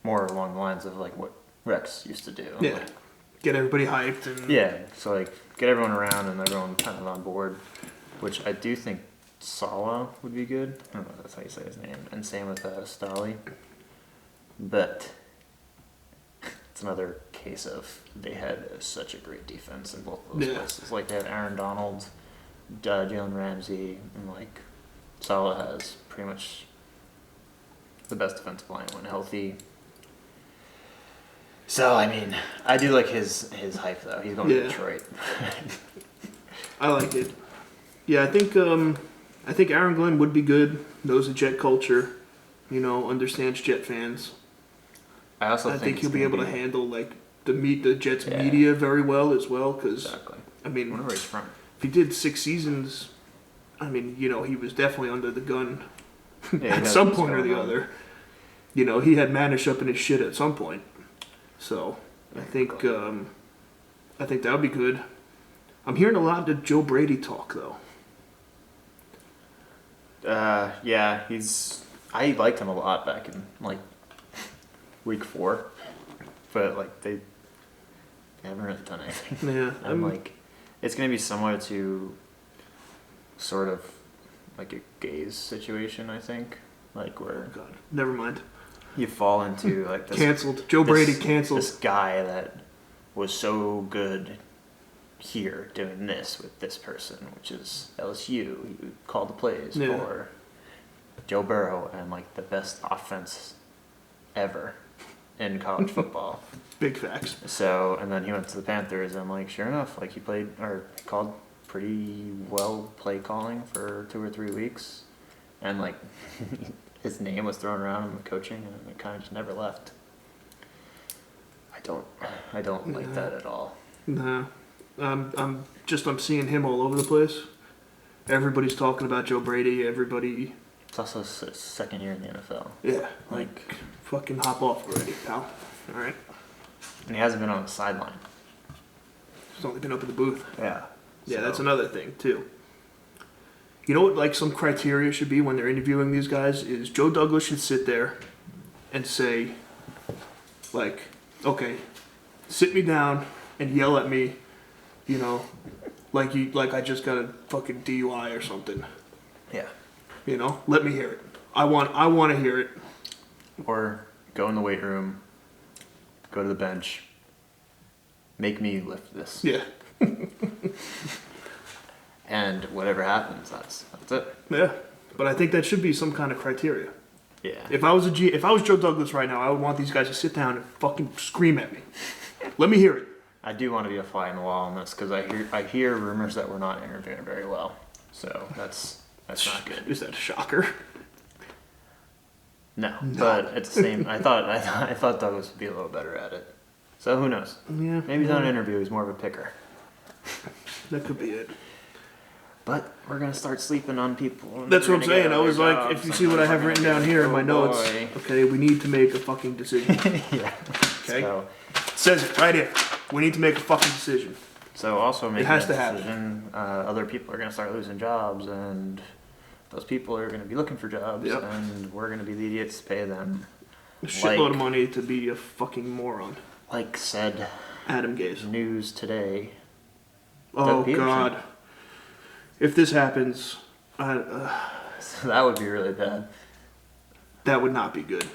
More along the lines of like what Rex used to do. Yeah. Like, Get everybody hyped and yeah. So like get everyone around and everyone kind of on board, which I do think Sala would be good. I don't know if that's how you say his name. And same with Stolly. But it's another case of they had such a great defense in both of those places. Like they have Aaron Donald, Jalen Ramsey, and like Sala has pretty much the best defensive line when healthy. So I mean, I do like his hype though. He's going to Detroit. I like it. Yeah, I think Aaron Glenn would be good. Knows the Jet culture, understands Jet fans. I also think he'll be able to handle like the Jets media very well as well. Because I mean, where he's from. If he did 6 seasons, I mean, he was definitely under the gun at some point or the other. He had Manish up in his shit at some point. So I think that would be good. I'm hearing a lot of Joe Brady talk though. Yeah, I liked him a lot back in like week 4, but like they haven't really done anything. Yeah, I'm like, it's gonna be similar to sort of like a Gaze situation, I think, like where God, never mind. You fall into like this canceled. Joe Brady canceled. This guy that was so good here doing this with this person, which is LSU. He called the plays for Joe Burrow and like the best offense ever in college football. Big facts. So, and then he went to the Panthers, and like sure enough, like he called pretty well play calling for 2 or 3 weeks, and like his name was thrown around in the coaching, and it kind of just never left. I don't like that at all. Nah. I'm seeing him all over the place. Everybody's talking about Joe Brady. Everybody. It's also his second year in the NFL. Yeah, like fucking hop off already, pal. All right. And he hasn't been on the sideline. He's only been up in the booth. Yeah. Yeah, that's another thing too. You know what? Like some criteria should be when they're interviewing these guys is Joe Douglas should sit there and say, like, okay, sit me down and yell at me. Like I just got a fucking DUI or something. Yeah. Let me hear it. I want to hear it. Or go in the weight room, go to the bench, make me lift this. Yeah. And whatever happens, that's it. Yeah. But I think that should be some kind of criteria. Yeah. If I was Joe Douglas right now, I would want these guys to sit down and fucking scream at me. Let me hear it. I do want to be a fly on the wall on this because I hear rumors that we're not interviewing very well. So that's not good. Is that a shocker? No. But it's the same. I thought Douglas would be a little better at it. So who knows? Yeah. Maybe he's not an interview. He's more of a picker. That could be it. But we're gonna start sleeping on people. That's what I'm saying. I was like, if you see what I have written down here in my notes, okay, we need to make a fucking decision. Yeah. Okay. So, it says it right here. We need to make a fucking decision. So also making has a to happen. decision, other people are going to start losing jobs, and those people are going to be looking for jobs, and we're going to be the idiots to pay them. A shitload of money to be a fucking moron. Like said Adam Gase. News today. Oh, God. If this happens, So that would be really bad. That would not be good.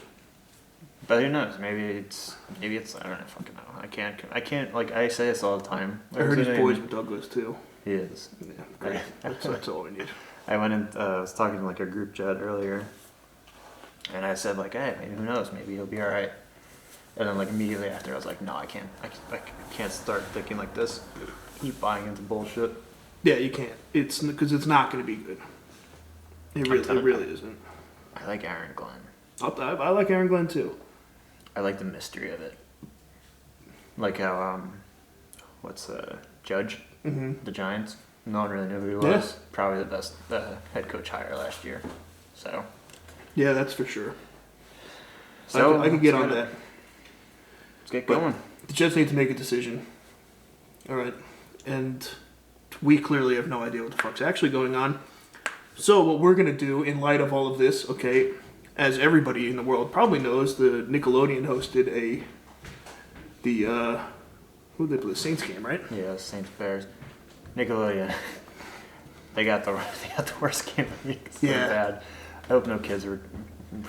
But who knows? Maybe it's I don't know, fucking know. I can't like I say this all the time. I heard he's boys with Douglas too. He is. Yeah, great. That's all we need. I went and was talking to like a group chat earlier, and I said like, hey, maybe who knows? Maybe he'll be all right. And then like immediately after, I was like, no, I can't start thinking like this. Keep buying into bullshit. Yeah, you can't. It's because it's not going to be good. It really isn't. I like Aaron Glenn. I like Aaron Glenn too. I like the mystery of it. Like how, Judge? Mm-hmm. The Giants? No one really knew who he was. Yes. Probably the best head coach hire last year. So. Yeah, that's for sure. So I can get on that. Let's get going. The Jets need to make a decision. All right. And we clearly have no idea what the fuck's actually going on. So what we're going to do in light of all of this, okay, as everybody in the world probably knows, the Nickelodeon hosted who did they play? The Saints game, right? Yeah, Saints Bears. Nickelodeon. They got the worst game of the week. It's so bad. I hope no kids are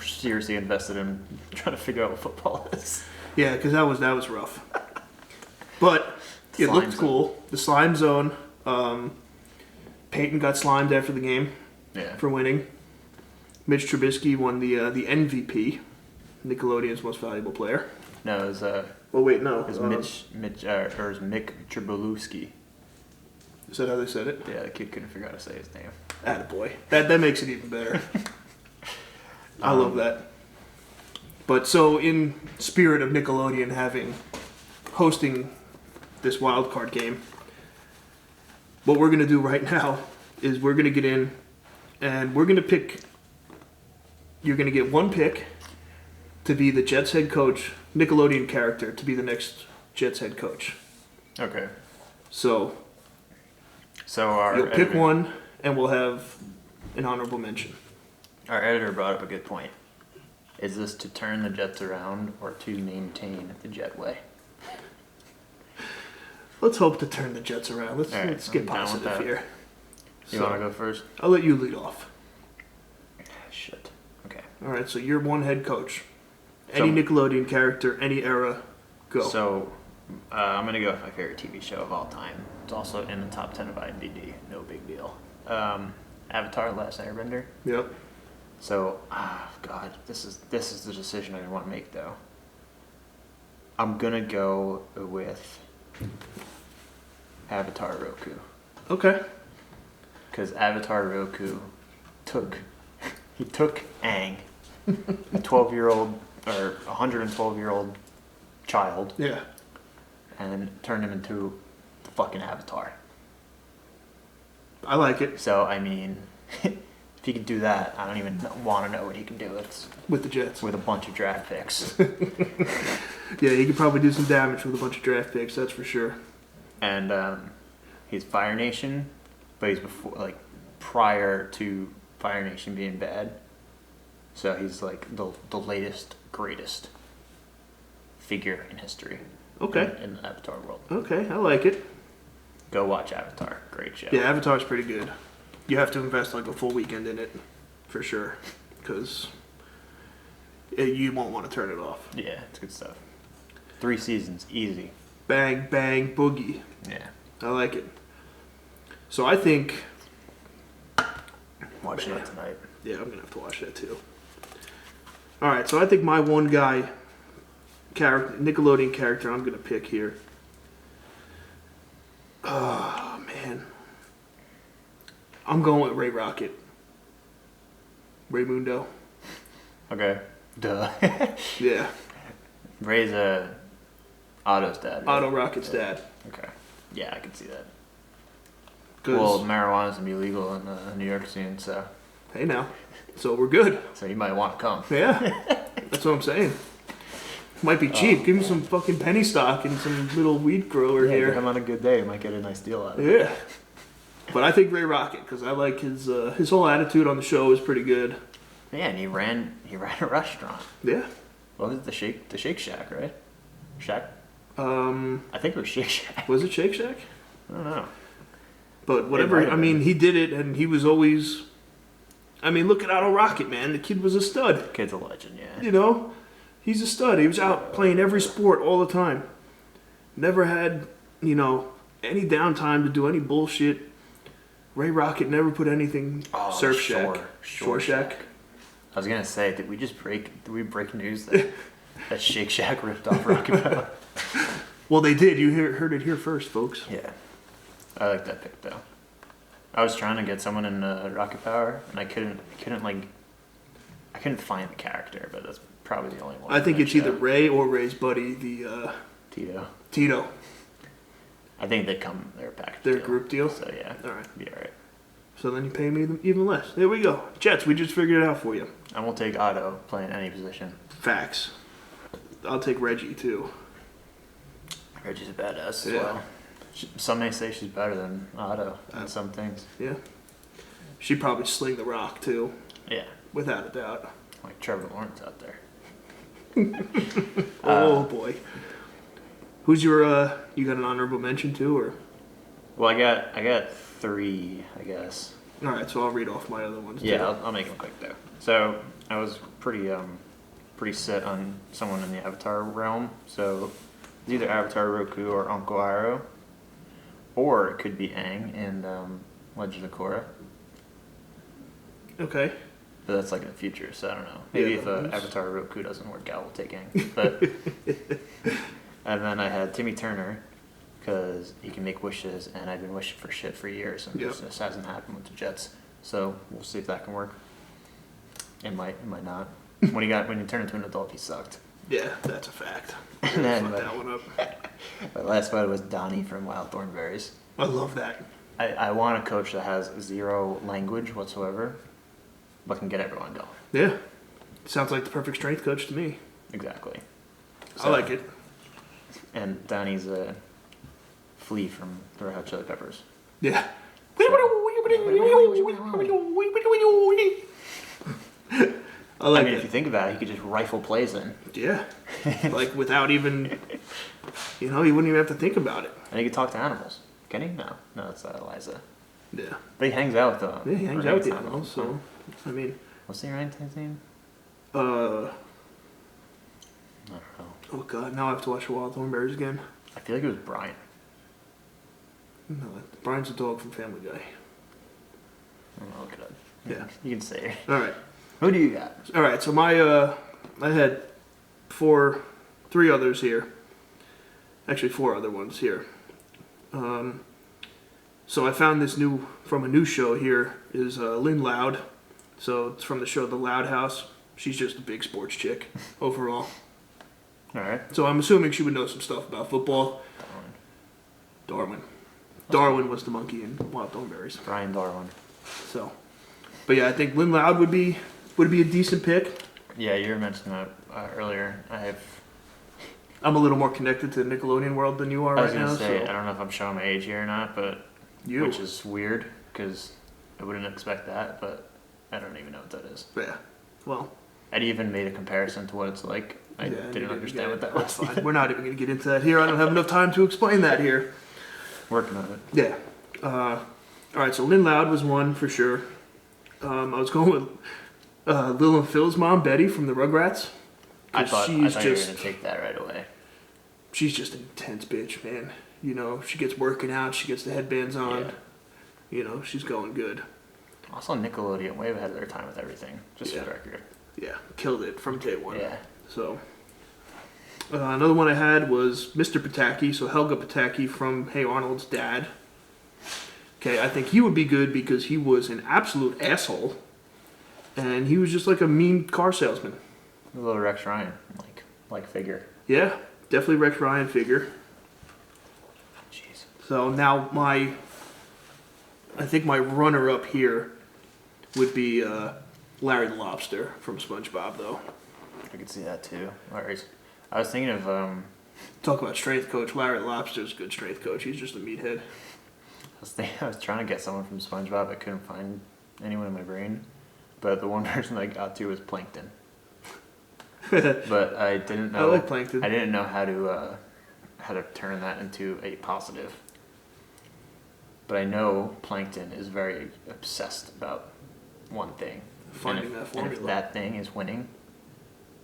seriously invested in trying to figure out what football is. Yeah, because that was rough. But it looked cool. The slime zone. Peyton got slimed after the game for winning. Mitch Trubisky won the MVP, Nickelodeon's most valuable player. No, it was no. It was Mick Trubisky. Is that how they said it? Yeah, the kid couldn't figure out how to say his name. Attaboy. That makes it even better. I love that. But so in spirit of Nickelodeon hosting this wild card game, what we're going to do right now is we're going to get in and we're going to pick. You're going to get one pick to be the Jets head coach, Nickelodeon character to be the next Jets head coach. Okay. So you'll pick one and we'll have an honorable mention. Our editor brought up a good point. Is this to turn the Jets around or to maintain the Jet way? Let's hope to turn the Jets around. Let's get positive here. You want to go first? I'll let you lead off. Shit. Okay. All right, so you're one head coach. Any Nickelodeon character, any era, go. So I'm going to go with my favorite TV show of all time. It's also in the top 10 of IMDb. No big deal. Avatar: Last Airbender. Yep. So, God, this is the decision I want to make, though. I'm going to go with Avatar Roku. Okay. Because Avatar Roku took Aang, a 12-year-old or 112-year-old child, and turned him into the fucking Avatar. I like it. So, I mean, if he could do that, I don't even want to know what he can do. It's with the Jets. With a bunch of draft picks. Yeah, he could probably do some damage with a bunch of draft picks, that's for sure. And he's Fire Nation, but he's prior to Fire Nation being bad. So he's like the latest, greatest figure in history. Okay. In the Avatar world. Okay, I like it. Go watch Avatar. Great show. Yeah, Avatar's pretty good. You have to invest like a full weekend in it, for sure, because you won't want to turn it off. Yeah, it's good stuff. 3 seasons, easy. Bang, bang, boogie. Yeah. I like it. So I think... Watch that tonight. Yeah, I'm going to have to watch that too. Alright, so I think my one guy, Nickelodeon character I'm going to pick here. Oh, man. I'm going with Ray Rocket. Raymundo. Okay. Duh. Yeah. Ray's Otto's dad. Right? Otto Rocket's dad. Okay. Yeah, I can see that. Well, marijuana's gonna be legal in the New York scene, so. Hey now. So we're good. So you might want to come. Yeah. That's what I'm saying. Might be cheap. Give him some fucking penny stock and some little weed grower here. If I'm on a good day, you might get a nice deal out of it. Yeah. But I think Ray Rocket, because I like his whole attitude on the show is pretty good. Yeah, and he ran a restaurant. Yeah. What was it, the Shake Shack, right? Shack? I think it was Shake Shack. Was it Shake Shack? I don't know. But whatever, I mean, he did it, and he was always... I mean, look at Otto Rocket, man. The kid was a stud. Kid's a legend, yeah. You know? He's a stud. He was out playing every sport all the time. Never had, any downtime to do any bullshit. Ray Rocket never put anything... Surf Shack. Shore Shack. I was gonna say, did we break news that Shake Shack ripped off Rocky Mountain? Well, they did. You heard it here first, folks. Yeah. I like that pick, though. I was trying to get someone in Rocket Power, and I couldn't find the character, but that's probably the only one. I think it's either Ray or Ray's buddy, the Tito. I think they're a package. They're deal. a group deal? So yeah. Alright. Be alright. So then you pay me even less. There we go. Jets, we just figured it out for you. I won't take Otto playing any position. Facts. I'll take Reggie, too. Reggie's a badass as Yeah. well. Some may say she's better than Otto in some things. Yeah. She'd probably sling the rock, too. Yeah. Without a doubt. Like Trevor Lawrence out there. Oh, boy. Who's your, you got an honorable mention, too, or? Well, I got 3, I guess. Alright, so I'll read off my other ones, Yeah, too. I'll make them quick though. So I was pretty set on someone in the Avatar realm. So it's either Avatar Roku or Uncle Iroh, or it could be Aang in Legend of Korra. Okay. But that's like in the future, so I don't know. Maybe Yeah, if that Avatar Roku doesn't work out, we'll take Aang. But and then I had Timmy Turner because he can make wishes, and I've been wishing for shit for years, and Yep. it just hasn't happened with the Jets. So we'll see if that can work. It might not. When he turned into an adult, he sucked. Yeah, that's a fact. And then Fuck that one up. my last fight was Donnie from Wild Thornberries. I love that. I want a coach that has 0 language whatsoever, but can get everyone going. Yeah. Sounds like the perfect strength coach to me. Exactly. I like it. And Donnie's a Flea from the Red Hot Chili Peppers. Yeah. I like if it. you think about it, he could just rifle plays in. Yeah. Like without even, he wouldn't even have to think about it. And he could talk to animals. Can he? No, that's Eliza. Yeah. But he hangs out with them. Yeah, he hangs out with the animals, so, I mean, What's the orangutang's name? uh, I don't know. oh god, now I have to watch the Wild Thornberries again. I feel like it was Brian. No, Brian's a dog from Family Guy. I'm gonna look it up. Yeah. You can say it. Alright. Who do you got? Alright, so I had 3 others here. Actually, 4 other ones here. So I found this from a new show here, is Lynn Loud. So it's from the show The Loud House. She's just a big sports chick, overall. Alright. So I'm assuming she would know some stuff about football. Darwin. Darwin was the monkey in Wild Thornberries. Brian Darwin. So, but yeah, I think Lynn Loud would be a decent pick. Yeah, you were mentioning that earlier. I'm a little more connected to the Nickelodeon world than you are I was right gonna now. say, So I don't know if I'm showing my age here or not, but which is weird because I wouldn't expect that, but I don't even know what that is. yeah, well, I'd even made a comparison to what it's like. I yeah, didn't understand what that That's was. fine. We're not even going to get into that here. I don't have enough time to explain that here. Working on it. Yeah. All right. So Lynn Loud was one for sure. I was going with Lil and Phil's mom, Betty from the Rugrats. I 'Cause thought you were she's gonna take that right away. She's just an intense bitch, man. She gets working out. She gets the headbands on. Yeah. She's going good. Also, Nickelodeon way ahead of their time with everything. Just for the record. Yeah, killed it from day one. Yeah. So, another one I had was Mr. Pataki, so Helga Pataki from Hey Arnold's dad. Okay, I think he would be good because he was an absolute asshole, and he was just like a mean car salesman. A little Rex Ryan, like figure. Yeah, definitely Rex Ryan figure. Jeez. So now I think my runner-up here would be Larry the Lobster from SpongeBob, though. I could see that too. I was thinking of Talk about strength coach. Larry the Lobster's a good strength coach. He's just a meathead. I was trying to get someone from SpongeBob. I couldn't find anyone in my brain, but the one person I got to was Plankton. But I didn't know. I like Plankton. I didn't know how to turn that into a positive. But I know Plankton is very obsessed about one thing. Finding that formula. And if that thing is winning,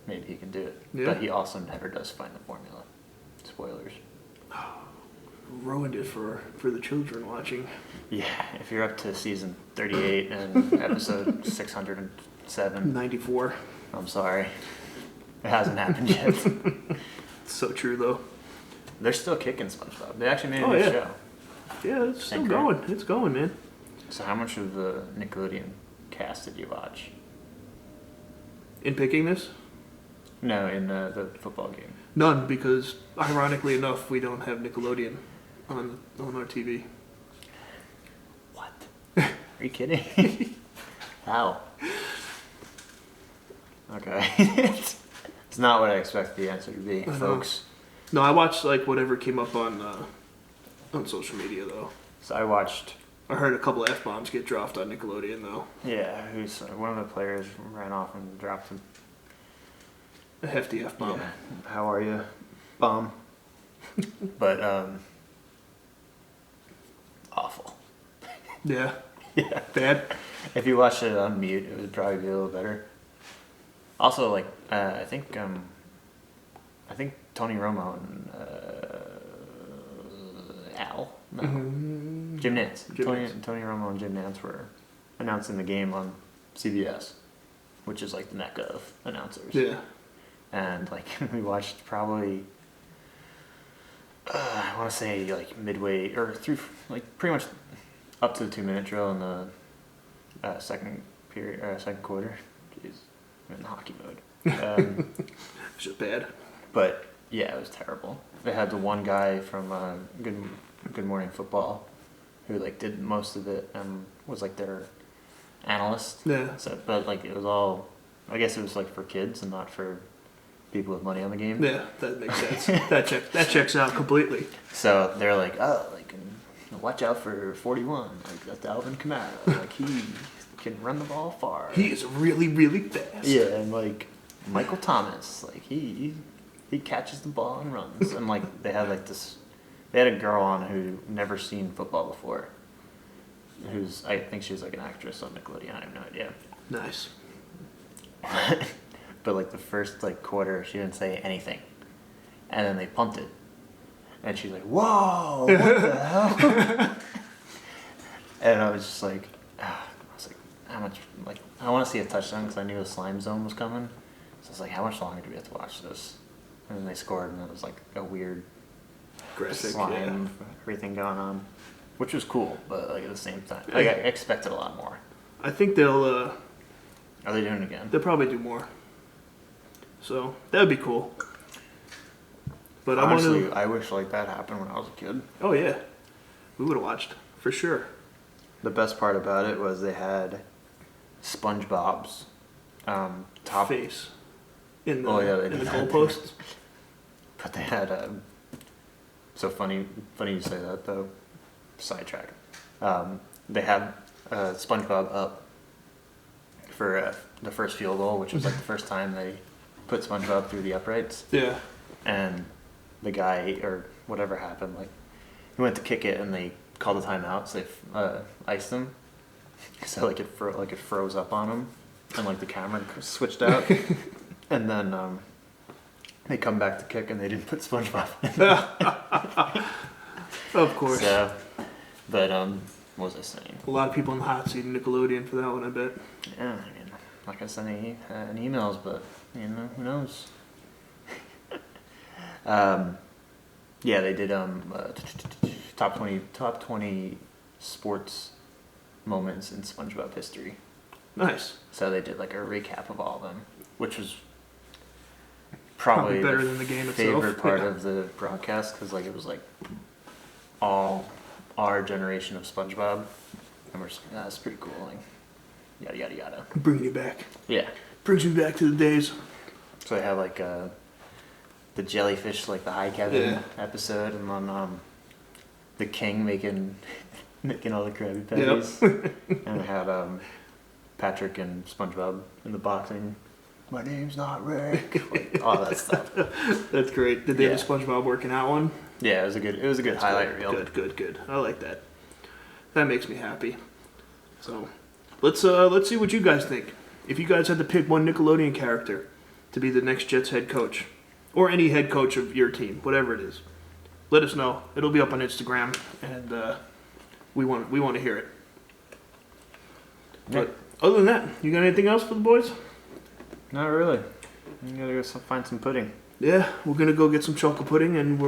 maybe he can do it. Yeah. But he also never does find the formula. Spoilers. Ruined it for the children watching. Yeah, if you're up to season 38 and episode 607, 94. I'm sorry. It hasn't happened yet. It's so true, though. They're still kicking SpongeBob. They actually made a new yeah. show. Yeah, it's still Think, going. right? It's going, man. So how much of the Nickelodeon cast did you watch? In picking this? No, in the football game. None, because ironically enough, we don't have Nickelodeon on our TV. What? Are you kidding? How? Okay. It's not what I expected the answer to be, folks. No, I watched like whatever came up on social media though. So I watched. I heard a couple of F-bombs get dropped on Nickelodeon though. Yeah, one of the players ran off and dropped him. A hefty F-bomb. Yeah. How are you, bomb? But awful. Yeah. Yeah. Bad. If you watched it on mute, it would probably be a little better. Also, like I think Tony Romo and Al, no, Jim Nantz. Tony Romo and Jim Nantz were announcing the game on CBS, which is like the mecca of announcers. Yeah. And like we watched probably, I want to say like midway or through like pretty much up to the 2-minute drill in the second quarter. Jeez, I'm in hockey mode. It's just bad. But yeah, it was terrible. They had the one guy from Good Morning Football who like did most of it and was like their analyst. Yeah. So, but like it was all, I guess it was like for kids and not for people with money on the game. Yeah, that makes sense. that checks out completely. So they're like, oh, like watch out for 41. Like that's Alvin Kamara. Like he can run the ball far. He is really, really fast. Yeah, and like Michael Thomas, like he catches the ball and runs. And like they had a girl on who never seen football before. I think she's like an actress on Nickelodeon. I have no idea. Nice. But like the first like quarter, she didn't say anything, and then they punted, and she's like, "Whoa, what the hell?" And I was just like, how much? Like, I want to see a touchdown because I knew the slime zone was coming. So I was like, how much longer do we have to watch this? And then they scored, and it was like a weird graphic slime, everything going on, which was cool, but like at the same time, like I expected a lot more. I think they'll. Are they doing it again? They'll probably do more. So that would be cool. But honestly, I wish like that happened when I was a kid. Oh yeah, we would have watched for sure. The best part about it was they had SpongeBob's top face in the goalposts. But they had so funny you say that though. Sidetrack. They had SpongeBob up for the first field goal, which was like the first time they put SpongeBob through the uprights. Yeah. And the guy or whatever happened, like he went to kick it and they called a timeout, so they iced him. So like it froze up on him, and like the camera switched out, and then they come back to kick and they didn't put SpongeBob in. Of course. So, but what was I saying? A lot of people in the hot seat in Nickelodeon for that one, I bet. Yeah, I mean, not gonna send any emails, but you know, who knows? Yeah, they did top 20 sports moments in SpongeBob history. Nice. So they did like a recap of all of them, which was probably better than the game favorite itself. part of the broadcast because like it was like all our generation of SpongeBob, and we're just like, that's pretty cool. Like, yada yada yada. Bringing you back. Yeah. Brings me back to the days. So they had like the jellyfish, like the High Kevin episode, and then the king making all the Krabby Patties. Yep. And they had Patrick and SpongeBob in the boxing. My name's not Rick. Like, all that stuff. That's great. Did they have a SpongeBob working out one? Yeah, it was a good highlight reel. Good. I like that. That makes me happy. So let's see what you guys think. If you guys had to pick one Nickelodeon character to be the next Jets head coach, or any head coach of your team, whatever it is, let us know. It'll be up on Instagram, and we want to hear it. Yeah. But other than that, you got anything else for the boys? Not really. You gotta go find some pudding. Yeah, we're gonna go get some chocolate pudding, and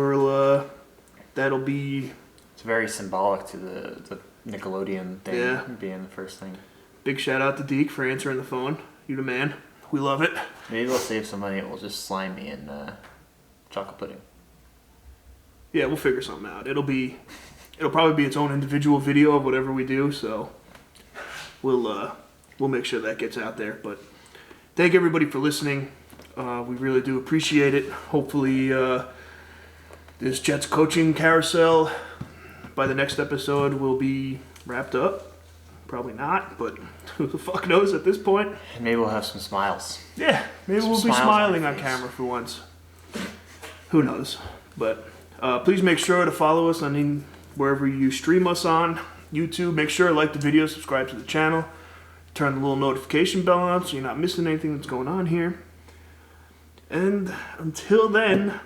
that'll be. It's very symbolic to the Nickelodeon thing being the first thing. Big shout out to Deke for answering the phone. You the man. We love it. Maybe we'll save some money. We'll just slime me in chocolate pudding. Yeah, we'll figure something out. It'll probably be its own individual video of whatever we do. So we'll make sure that gets out there. But thank everybody for listening. We really do appreciate it. Hopefully, this Jets coaching carousel by the next episode will be wrapped up. Probably not, but who the fuck knows at this point? Maybe we'll have some smiles. Yeah, maybe we'll be smiling on camera for once. Who knows? But please make sure to follow us on wherever you stream us on. YouTube, make sure to like the video, subscribe to the channel, turn the little notification bell on so you're not missing anything that's going on here. And until then,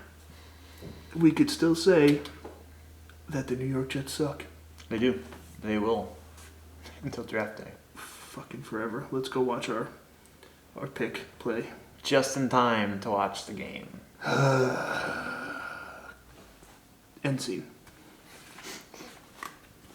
we could still say that the New York Jets suck. They do. They will. Until draft day. Fucking forever. Let's go watch our pick play. Just in time to watch the game. End scene.